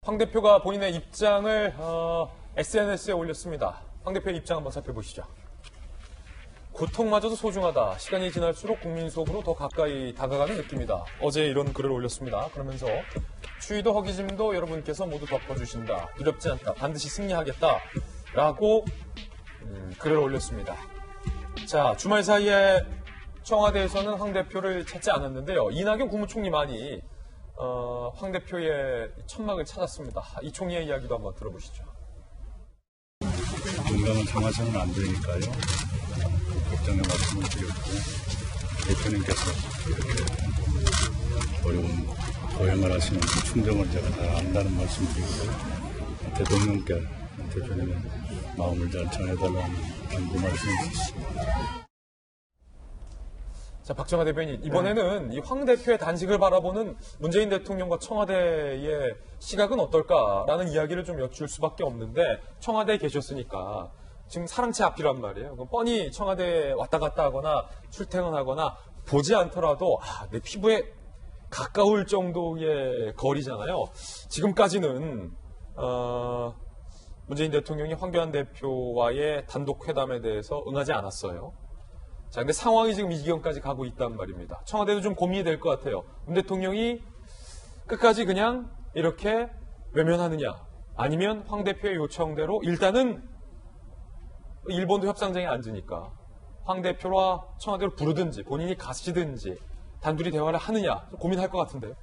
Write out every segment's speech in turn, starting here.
황 대표가 본인의 입장을 SNS에 올렸습니다. 황 대표의 입장 한번 살펴보시죠. 고통마저도 소중하다. 시간이 지날수록 국민 속으로 더 가까이 다가가는 느낌이다. 어제 이런 글을 올렸습니다. 그러면서 추위도 허기짐도 여러분께서 모두 덮어주신다. 두렵지 않다. 반드시 승리하겠다. 라고 글을 올렸습니다. 자, 주말 사이에 청와대에서는 황 대표를 찾지 않았는데요. 이낙연 국무총리만이 황 대표의 천막을 찾았습니다. 이 총리의 이야기도 한번 들어보시죠. 건강을 상하서는 안 되니까요. 걱정의 말씀을 드렸고, 대표님께서 이렇게 어려운 고행을 하시는 그 충정을 제가 다 안다는 말씀 드리고, 대통령께 대표님의 마음을 잘 전해달라는 당부 말씀을 드렸습니다. 자, 박정하 대변인, 이번에는 이 황 대표의 단식을 바라보는 문재인 대통령과 청와대의 시각은 어떨까라는 이야기를 좀 여쭐 수밖에 없는데, 청와대에 계셨으니까 지금 사랑채 앞이란 말이에요. 그럼 뻔히 청와대에 왔다 갔다 하거나 출퇴근하거나 보지 않더라도 내 피부에 가까울 정도의 거리잖아요. 지금까지는 문재인 대통령이 황교안 대표와의 단독 회담에 대해서 응하지 않았어요. 자, 근데 상황이 지금 이 지경까지 가고 있단 말입니다. 청와대도 좀 고민이 될 것 같아요. 문 대통령이 끝까지 그냥 이렇게 외면하느냐, 아니면 황 대표의 요청대로 일단은 일본도 협상장에 앉으니까 황 대표와 청와대를 부르든지 본인이 가시든지 단둘이 대화를 하느냐 고민할 것 같은데요.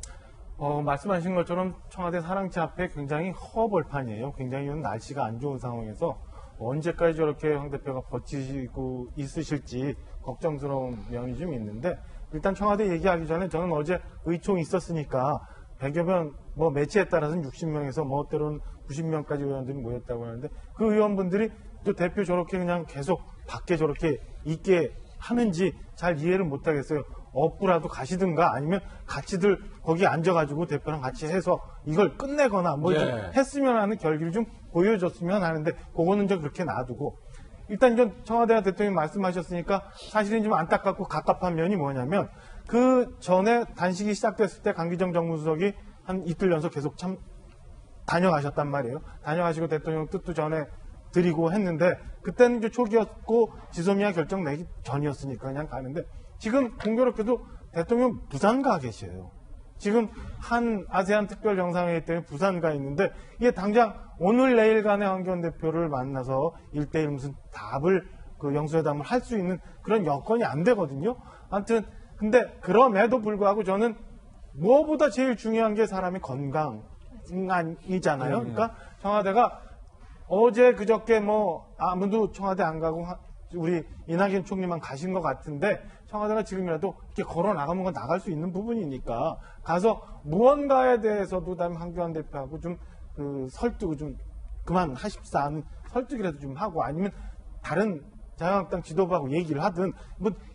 말씀하신 것처럼 청와대 사랑채 앞에 굉장히 허벌판이에요. 굉장히 날씨가 안 좋은 상황에서 언제까지 저렇게 황 대표가 버티고 있으실지 걱정스러운 면이 좀 있는데, 일단 청와대 얘기하기 전에 저는 어제 의총이 있었으니까 100여 명, 매체에 따라서는 60명에서 때로는 90명까지 의원들이 모였다고 하는데, 그 의원분들이 또 대표 저렇게 그냥 계속 밖에 저렇게 있게 하는지 잘 이해를 못하겠어요. 업부라도 가시든가 아니면 같이들 거기 앉아가지고 대표랑 같이 해서 이걸 끝내거나 좀 했으면 하는 결기를 좀 보여줬으면 하는데, 그거는 좀 그렇게 놔두고, 일단 좀 청와대와 대통령이 말씀하셨으니까 사실은 좀 안타깝고 갑갑한 면이 뭐냐면, 그 전에 단식이 시작됐을 때 강기정 정무수석이 한 이틀 연속 계속 다녀가셨단 말이에요. 다녀가시고 대통령 뜻도 전에 드리고 했는데, 그때는 이제 초기였고 지소미아 결정 내기 전이었으니까 그냥 가는데, 지금 공교롭게도 대통령 부산 가 계셔요. 지금 한 아세안 특별 정상회의 때문에 부산 가 있는데, 이게 당장 오늘 내일 간에 황교안 대표를 만나서 1대1 무슨 답을 영수회담을 할 수 있는 그런 여건이 안 되거든요. 아무튼 근데 그럼에도 불구하고 저는 무엇보다 제일 중요한 게 사람의 건강이잖아요. 그러니까 청와대가 어제 그저께 아무도 청와대 안 가고 우리 이낙연 총리만 가신 것 같은데, 청와대가 지금이라도 이렇게 걸어 나가면 건 나갈 수 있는 부분이니까 가서 무언가에 대해서도 그다음에 황교안 대표하고 좀 설득을 좀 그만하십사 하는 설득이라도 좀 하고, 아니면 다른 자유한국당 지도부하고 얘기를 하든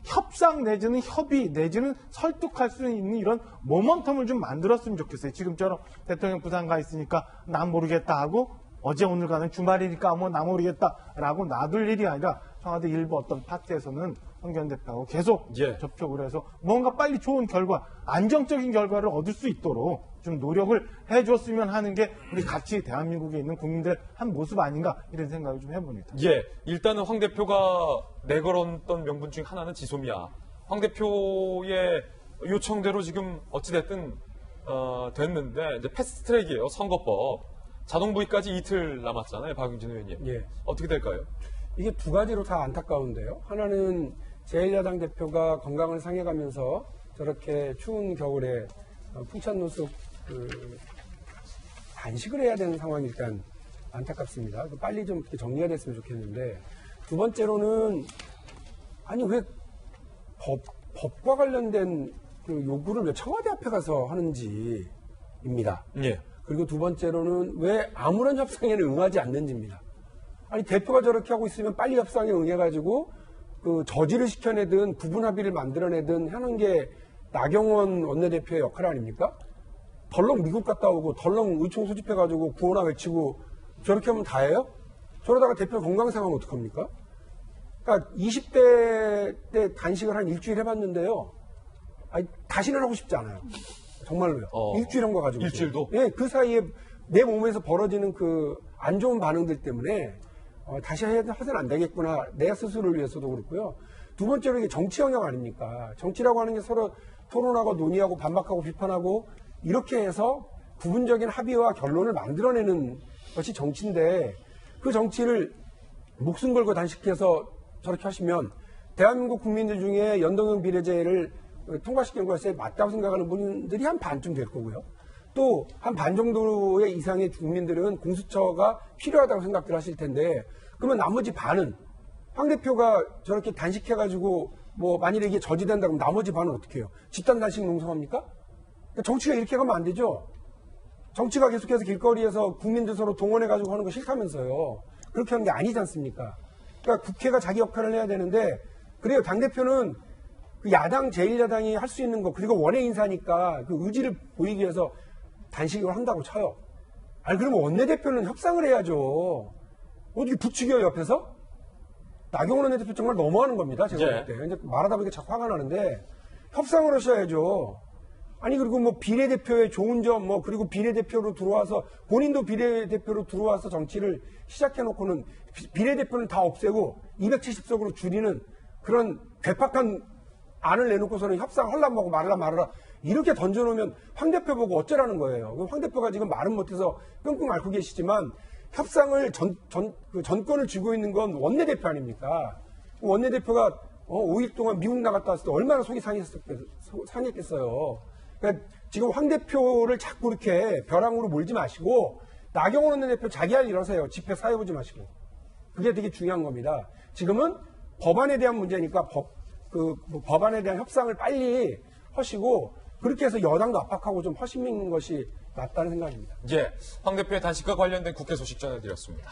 협상 내지는 협의 내지는 설득할 수 있는 이런 모멘텀을 좀 만들었으면 좋겠어요. 지금처럼 대통령 부산 가 있으니까 난 모르겠다 하고 어제 오늘 가는 주말이니까 나 모르겠다라고 놔둘 일이 아니라, 청와대 일부 어떤 파트에서는 황교안 대표하고 계속 접촉을 해서 뭔가 빨리 좋은 결과, 안정적인 결과를 얻을 수 있도록 좀 노력을 해줬으면 하는 게 우리 같이 대한민국에 있는 국민들의 한 모습 아닌가, 이런 생각을 좀 해봅니다. 일단은 황 대표가 내걸었던 명분 중 하나는 지소미아. 황 대표의 요청대로 지금 어찌됐든 됐는데, 이제 패스트트랙이에요. 선거법. 자동부의까지 이틀 남았잖아요, 박용진 의원님. 어떻게 될까요? 이게 두 가지로 다 안타까운데요. 하나는 제1야당 대표가 건강을 상해가면서 저렇게 추운 겨울에 풍찬노숙 단식을 해야 되는 상황이 일단 안타깝습니다. 빨리 좀 정리가 됐으면 좋겠는데, 두 번째로는 아니 왜 법과 관련된 요구를 왜 청와대 앞에 가서 하는지입니다. 그리고 두 번째로는 왜 아무런 협상에는 응하지 않는지입니다. 아니 대표가 저렇게 하고 있으면 빨리 협상에 응해가지고 저지를 시켜내든 부분 합의를 만들어내든 하는 게 나경원 원내대표의 역할 아닙니까? 덜렁 미국 갔다 오고 덜렁 의총 소집해가지고 구호나 외치고 저렇게 하면 다예요? 저러다가 대표 건강 상하면 어떡합니까? 그러니까 20대 때 단식을 한 일주일 해봤는데요. 다시는 하고 싶지 않아요. 정말로요. 일주일 한 거 가지고. 일주일도? 예, 그 사이에 내 몸에서 벌어지는 그 안 좋은 반응들 때문에 다시 해서는 안 되겠구나. 내 스스로를 위해서도 그렇고요. 두 번째로 이게 정치 영역 아닙니까? 정치라고 하는 게 서로 토론하고 논의하고 반박하고 비판하고 이렇게 해서 부분적인 합의와 결론을 만들어내는 것이 정치인데 그 정치를 목숨 걸고 단식해서 저렇게 하시면 대한민국 국민들 중에 연동형 비례제를 통과시킨 것에 맞다고 생각하는 분들이 한 반쯤 될 거고요. 또 한 반 정도의 이상의 국민들은 공수처가 필요하다고 생각들 하실 텐데 그러면 나머지 반은 황 대표가 저렇게 단식해가지고 뭐 만일에 이게 저지된다 그러면 나머지 반은 어떻게 해요? 집단 단식 농성합니까? 그러니까 정치가 이렇게 가면 안 되죠. 정치가 계속해서 길거리에서 국민들 서로 동원해가지고 하는 거 싫다면서요. 그렇게 하는 게 아니지 않습니까? 그러니까 국회가 자기 역할을 해야 되는데 그래요. 당대표는 그 야당, 제1야당이 할 수 있는 거 그리고 원외 인사니까 그 의지를 보이기 위해서 단식을 한다고 쳐요. 아니 그러면 원내대표는 협상을 해야죠. 어떻게 부추겨요 옆에서? 나경원 원내대표 정말 너무하는 겁니다. 제가 볼 때. 이제 말하다 보니까 자꾸 화가 나는데 협상을 하셔야죠. 아니 그리고 뭐 비례대표의 좋은 점 뭐 그리고 비례대표로 들어와서 본인도 비례대표로 들어와서 정치를 시작해놓고는 비례대표는 다 없애고 270석으로 줄이는 그런 괴팍한 안을 내놓고서는 협상하려면 하고 말라 이렇게 던져놓으면 황 대표 보고 어쩌라는 거예요. 황 대표가 지금 말은 못해서 끙끙 앓고 계시지만 협상을 전권을 쥐고 있는 건 원내대표 아닙니까? 원내대표가 5일 동안 미국 나갔다 왔을 때 얼마나 속이 상했겠어요. 그러니까 지금 황 대표를 자꾸 이렇게 벼랑으로 몰지 마시고 나경원 원내대표 자기 할 일 하세요. 집회 사회보지 마시고. 그게 되게 중요한 겁니다. 지금은 법안에 대한 문제니까 법안에 대한 협상을 빨리 하시고 그렇게 해서 여당도 압박하고 좀 하시는 것이 맞다는 생각입니다. 예, 황 대표의 단식과 관련된 국회 소식 전해드렸습니다.